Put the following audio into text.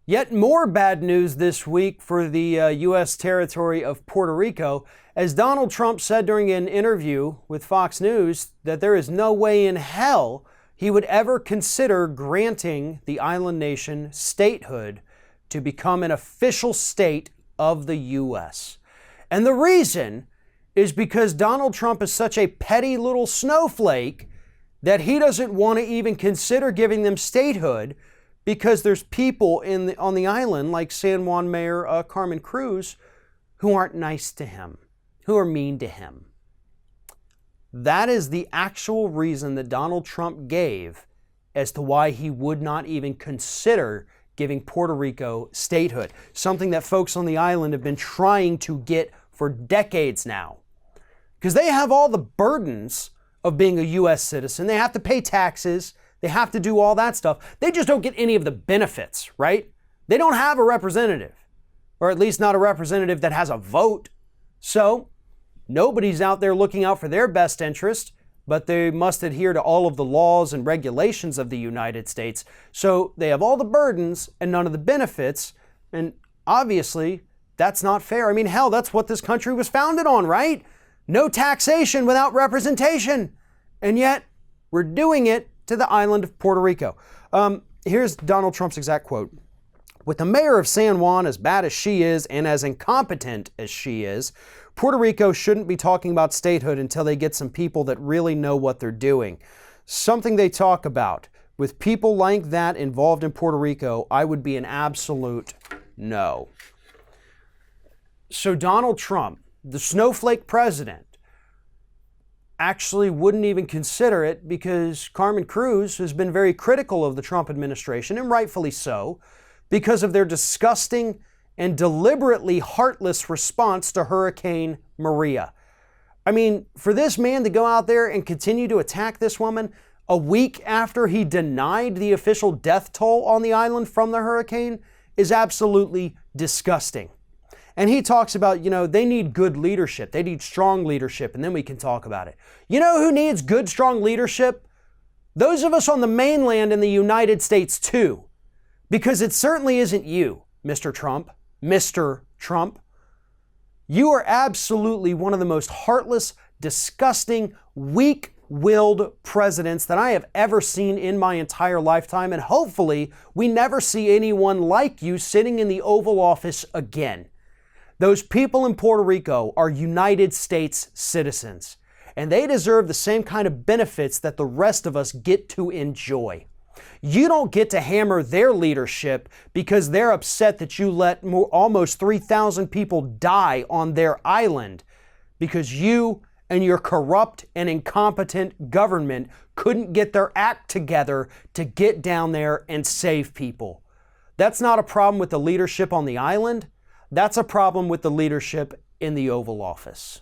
Yet more bad news this week for the U.S. territory of Puerto Rico, as Donald Trump said during an interview with Fox News that there is no way in hell he would ever consider granting the island nation statehood to become an official state of the U.S. And the reason is because Donald Trump is such a petty little snowflake that he doesn't want to even consider giving them statehood, because there's people on the island like San Juan Mayor Carmen Cruz who aren't nice to him, who are mean to him. That is the actual reason that Donald Trump gave as to why he would not even consider giving Puerto Rico statehood, something that folks on the island have been trying to get for decades now. Because they have all the burdens of being a U.S. citizen. They have to pay taxes. They have to do all that stuff. They just don't get any of the benefits, right? They don't have a representative, or at least not a representative that has a vote. So nobody's out there looking out for their best interest, but they must adhere to all of the laws and regulations of the United States. So they have all the burdens and none of the benefits. And obviously, that's not fair. I mean, hell, that's what this country was founded on, right? No taxation without representation. And yet, we're doing it to the island of Puerto Rico. Here's Donald Trump's exact quote. "With the mayor of San Juan as bad as she is and as incompetent as she is, Puerto Rico shouldn't be talking about statehood until they get some people that really know what they're doing. Something they talk about. With people like that involved in Puerto Rico, I would be an absolute no." So Donald Trump, the snowflake president, actually wouldn't even consider it because Carmen Cruz has been very critical of the Trump administration, and rightfully so, because of their disgusting and deliberately heartless response to Hurricane Maria. I mean, for this man to go out there and continue to attack this woman a week after he denied the official death toll on the island from the hurricane is absolutely disgusting. And he talks about, they need good leadership. They need strong leadership, and then we can talk about it. You know who needs good, strong leadership? Those of us on the mainland in the United States too. Because it certainly isn't you, Mr. Trump. Mr. Trump. You are absolutely one of the most heartless, disgusting, weak-willed presidents that I have ever seen in my entire lifetime, and hopefully we never see anyone like you sitting in the Oval Office again. Those people in Puerto Rico are United States citizens, and they deserve the same kind of benefits that the rest of us get to enjoy. You don't get to hammer their leadership because they're upset that you let almost 3,000 people die on their island because you and your corrupt and incompetent government couldn't get their act together to get down there and save people. That's not a problem with the leadership on the island. That's a problem with the leadership in the Oval Office.